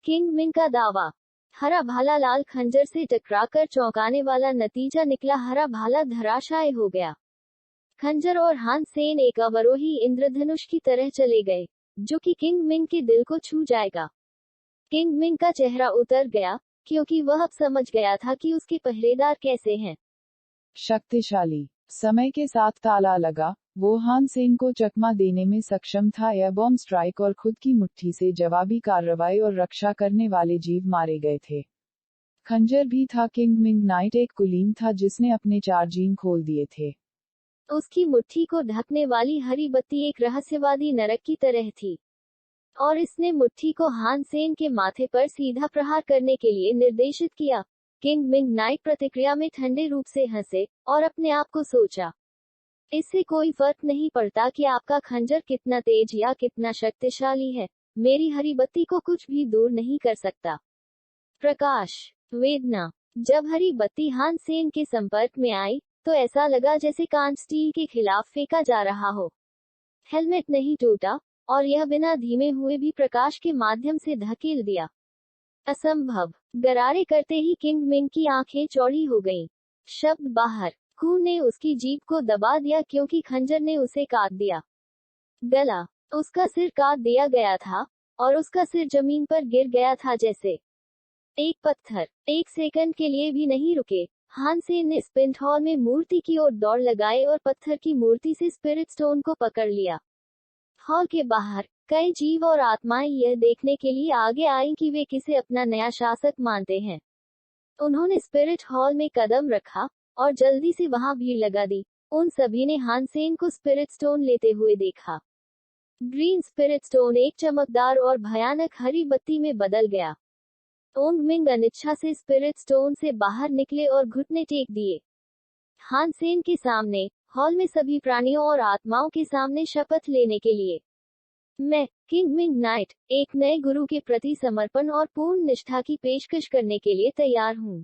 King Ming का दावा। हरा भाला लाल खंजर से टकराकर चौंकाने वाला नतीजा निकला, हरा भाला धराशायी हो गया। खंजर और हान सेन एक अवरोही इंद्रधनुष की तरह चले गए, जो कि किंग मिंग के दिल को छू जाएगा। किंग मिंग का चेहरा उतर गया, क्योंकि वह अब समझ गया था कि उसके पहरेदार कैसे हैं। शक्तिशाली। समय के साथ ताला लगा, वो हान सेन को चकमा देने में सक्षम था। एयर बॉम्ब स्ट्राइक और खुद की मुट्ठी से जवाबी कार्रवाई और रक्षा करने वाले जीव मारे गए थे। खंजर भी था। किंग मिंग नाइट एक कुलीन था जिसने अपने 4 जीन खोल दिए थे। उसकी मुट्ठी को ढकने वाली हरी बत्ती एक रहस्यवादी नरक की तरह थी, और इसने मुट्ठी को हान सेन के माथे पर सीधा प्रहार करने के लिए निर्देशित किया। किंग मिंग नाइट प्रतिक्रिया में ठंडे रूप से हंसे और अपने आप को सोचा, इससे कोई फर्क नहीं पड़ता कि आपका खंजर कितना तेज या कितना शक्तिशाली है, मेरी हरी बत्ती को कुछ भी दूर नहीं कर सकता। प्रकाश, वेदना। जब हरी बत्ती हान सेन के संपर्क में आई, तो ऐसा लगा जैसे कांच स्टील के खिलाफ फेंका जा रहा हो। हेलमेट नहीं टूटा, और यह बिना धीमे हुए भी प्रकाश के माध्यम से धकेल दिया। असंभव। गरारे करते ही किंग मिंग की आंखें चौड़ी हो गईं। शब्द बाहर। खून ने उसकी जीभ को दबा दिया क्योंकि खंजर ने उसे काट दिया। गला। उसका सिर काट दिया गया था, और उसका सिर जमीन पर गिर गया था जैसे एक पत्थर। 1 सेकंड के लिए भी नहीं रुके, हान सेन ने स्पिंट हॉल में मूर्ति की ओर दौड़ लगाई और पत्थर की मूर्ति से स्पिरिट स्टोन को पकड़ लिया। हॉल के बाहर कई जीव और आत्माएं यह देखने के लिए आगे आईं कि वे किसे अपना नया शासक मानते हैं। उन्होंने स्पिरिट हॉल में कदम रखा और जल्दी से वहां भीड़ लगा दी। उन सभी ने हान सेन को स्पिरिट स्टोन लेते हुए देखा। ग्रीन स्पिरिट स्टोन एक चमकदार और भयानक हरी बत्ती में बदल गया। ओंग मिंग अनिच्छा से स्पिरिट स्टोन से बाहर निकले और घुटने टेक दिए। हान सेन के सामने, हॉल में सभी प्राणियों और आत्माओं के सामने शपथ लेने के लिए, मैं, किंग मिंग नाइट, एक नए गुरु के प्रति समर्पण और पूर्ण निष्ठा की पेशकश करने के लिए तैयार हूँ।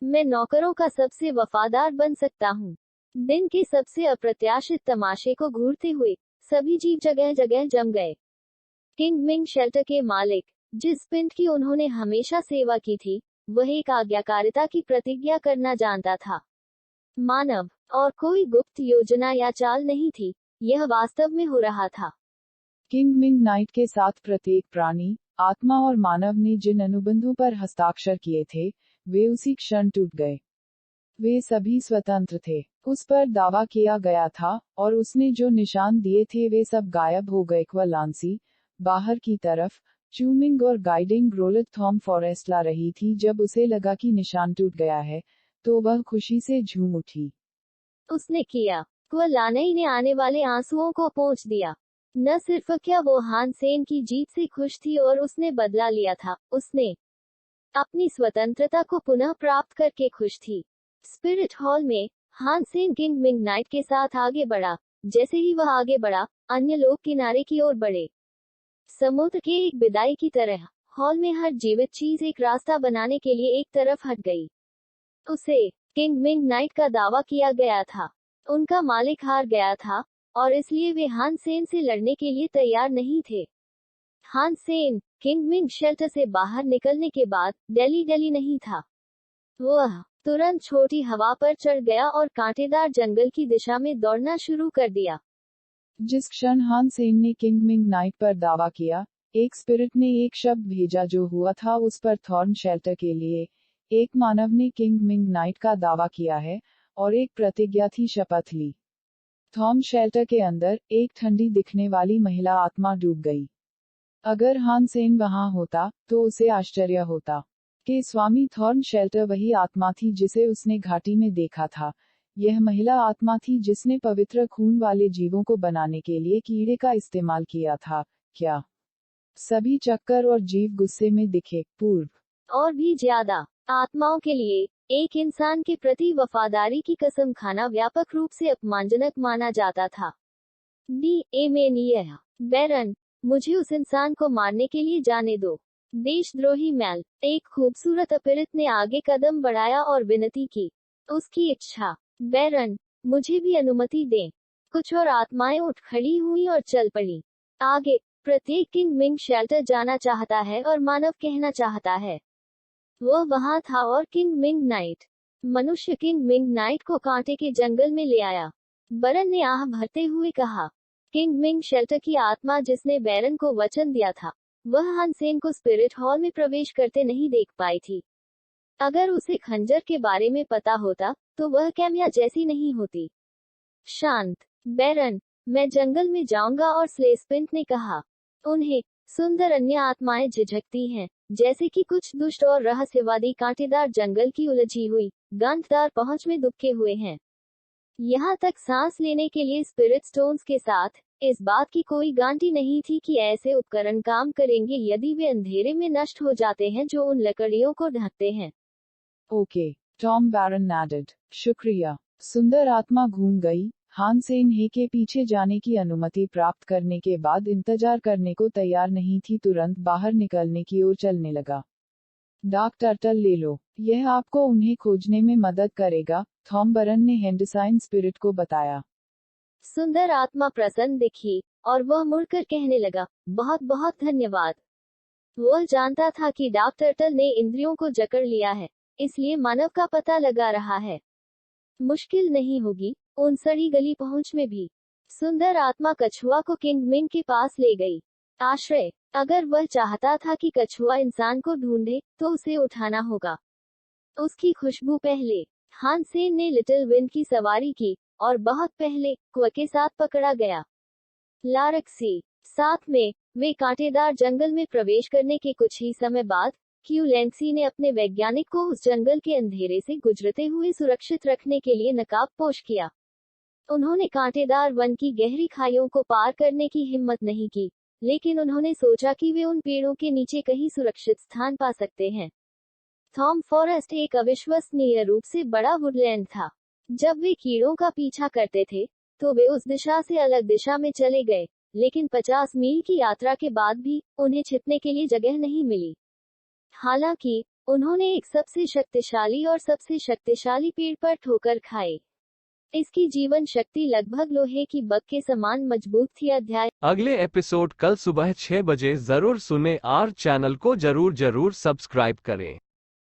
मैं नौकरों का सबसे वफादार बन सकता हूँ। दिन के सबसे अप्रत्याशित तमाशे को घूरते हुए, सभी जीव जगह जगह जम गए। किंग मिंग शेल्टर के मालिक, जिस पिंड की उन्होंने हमेशा सेवा की थी, वह एक आज्ञाकारिता की प्रतिज्ञा करना जानता था। मानव, और कोई गुप्त योजना या चाल नहीं थी, यह वास्तव में हो रहा था। किंग मिंग नाइट के साथ प्रत्येक प्राणी, आत्मा और मानव ने जिन अनुबंधों पर हस्ताक्षर किए थे, वे उसी क्षण टूट गए। वे सभी स्वतंत्र थे। उस पर दावा किया गया था, और उसने जो निशान दिए थे वे सब गायब हो गए। क्वलांसी, बाहर की तरफ, चूमिंग और गाइडिंग ग्रोलथ थॉम फॉरेस्ट ला रही थी। जब उसे लगा कि निशान टूट गया है, तो वह खुशी से झूम उठी। उसने किया। क्वलानई ने आने वाले आंसुओं को पोंछ दिया। न सिर्फ क्या वो हान सेन की जीत से खुश थी और उसने बदला लिया था, उसने अपनी स्वतंत्रता को पुनः प्राप्त करके खुश थी। स्पिरिट हॉल में, हान सेन किंग मिंग नाइट के साथ आगे बढ़ा। जैसे ही वह आगे बढ़ा, अन्य लोग किनारे की ओर बढ़े। समुद्र के एक विदाई की तरह, हॉल में हर जीवित चीज एक रास्ता बनाने के लिए एक तरफ हट गई। उसे किंग मिंग नाइट का दावा किया गया था। उनका मालिक हार गया था, और इसलिए वे हान सेन से लड़ने के लिए तैयार नहीं थे। हान सेन, किंग मिंग शेल्टर से बाहर निकलने के बाद, डेली नहीं था। वह तुरंत छोटी हवा पर चढ़ गया और कांटेदार जंगल की दिशा में दौड़ना शुरू कर दिया। जिस क्षण हान सेन ने किंग मिंग नाइट पर दावा किया, एक स्पिरिट ने एक शब्द भेजा जो हुआ था उस पर थॉर्न शेल्टर के लिए। एक मानव ने किंग मिंग नाइट का दावा किया है, और एक प्रतिज्ञा थी, शपथ ली। थॉर्न शेल्टर के अंदर, एक ठंडी दिखने वाली महिला आत्मा डूब गई। अगर हान सेन वहां होता, तो उसे आश्चर्य होता कि स्वामी थॉर्न शेल्टर वही आत्मा थी जिसे उसने घाटी में देखा था। यह महिला आत्मा थी जिसने पवित्र खून वाले जीवों को बनाने के लिए कीड़े का इस्तेमाल किया था। क्या सभी चक्कर और जीव गुस्से में दिखे? पूर्व और भी ज्यादा, आत्माओं के लिए एक इंसान के प्रति वफादारी की कसम खाना व्यापक रूप से अपमानजनक माना जाता था। बैरन, मुझे उस इंसान को मारने के लिए जाने दो। देशद्रोही मैल, एक खूबसूरत अपीरित ने आगे कदम बढ़ाया और विनती की। उसकी इच्छा, बैरन, मुझे भी अनुमति दें। कुछ और आत्माएं उठ खड़ी हुई और चल पड़ी। आगे, प्रत्येक किंग मिंग शेल्टर जाना चाहता है और मानव कहना चाहता है। वह वहां था और किंग मिंग नाइट मनुष्य किंग मिंग नाइट को कांटे के जंगल में ले आया। बरन ने आह भरते हुए कहा, किंग मिंग शेल्टर की आत्मा जिसने बैरन को वचन दिया था, वह हान सेन को स्पिरिट हॉल में प्रवेश करते नहीं देख पाई थी। अगर उसे खंजर के बारे में पता होता तो वह कैमिया जैसी नहीं होती। शांत बैरन, मैं जंगल में जाऊंगा और स्लेस्पिंट ने कहा। उन्हें सुंदर अन्य आत्माएं झिझकती हैं, जैसे कि कुछ दुष्ट और रहस्यवादी कांटेदार जंगल की उलझी हुई गंधदार पहुंच में दुबके हुए हैं। यहाँ तक सांस लेने के लिए स्पिरिट स्टोन्स के साथ इस बात की कोई गारंटी नहीं थी कि ऐसे उपकरण काम करेंगे यदि वे अंधेरे में नष्ट हो जाते हैं जो उन लकड़ियों को ढकते हैं। ओके, टॉम बैरन added, शुक्रिया। सुंदर आत्मा घूम गई। हान सेन हे के पीछे जाने की अनुमति प्राप्त करने के बाद इंतजार करने को तैयार नहीं थी, तुरंत बाहर निकलने की ओर चलने लगा। डार्क टर्टल ले लो, यह आपको उन्हें खोजने में मदद करेगा, थॉम बरन ने हेंडसाइन स्पिरिट को बताया। सुंदर आत्मा प्रसन्न दिखी और वह मुड़कर कहने लगा, बहुत बहुत धन्यवाद। वह जानता था कि डार्क टर्टल ने इंद्रियों को जकड़ लिया है, इसलिए मानव का पता लगा रहा है। मुश्किल नहीं होगी उन सड़ी गली पहुंच में भी। सुंदर आत्मा कछुआ को किंग मिंग के पास ले गई। आश्रय, अगर वह चाहता था कि कछुआ इंसान को ढूंढे तो उसे उठाना होगा। उसकी खुशबू पहले हान सेन ने लिटिल विंड की सवारी की और बहुत पहले क्व के साथ पकड़ा गया। लारक्सी साथ में वे कांटेदार जंगल में प्रवेश करने के कुछ ही समय बाद क्यू लेंसी ने अपने वैज्ञानिक को उस जंगल के अंधेरे से गुजरते हुए सुरक्षित रखने के लिए नकाबपोश किया। उन्होंने कांटेदार वन की गहरी खाइयों को पार करने की हिम्मत नहीं की, लेकिन उन्होंने सोचा कि वे उन पेड़ों के नीचे कहीं सुरक्षित स्थान पा सकते हैं। थॉम फॉरेस्ट एक अविश्वसनीय रूप से बड़ा वुडलैंड था। जब वे कीड़ों का पीछा करते थे तो वे उस दिशा से अलग दिशा में चले गए, लेकिन 50 मील की यात्रा के बाद भी उन्हें छिपने के लिए जगह नहीं मिली। हालांकि उन्होंने एक सबसे शक्तिशाली पेड़ पर ठोकर खाई। इसकी जीवन शक्ति लगभग लोहे की बग के समान मजबूत थी। अध्याय अगले एपिसोड कल सुबह 6 बजे जरूर सुने और चैनल को जरूर सब्सक्राइब करें।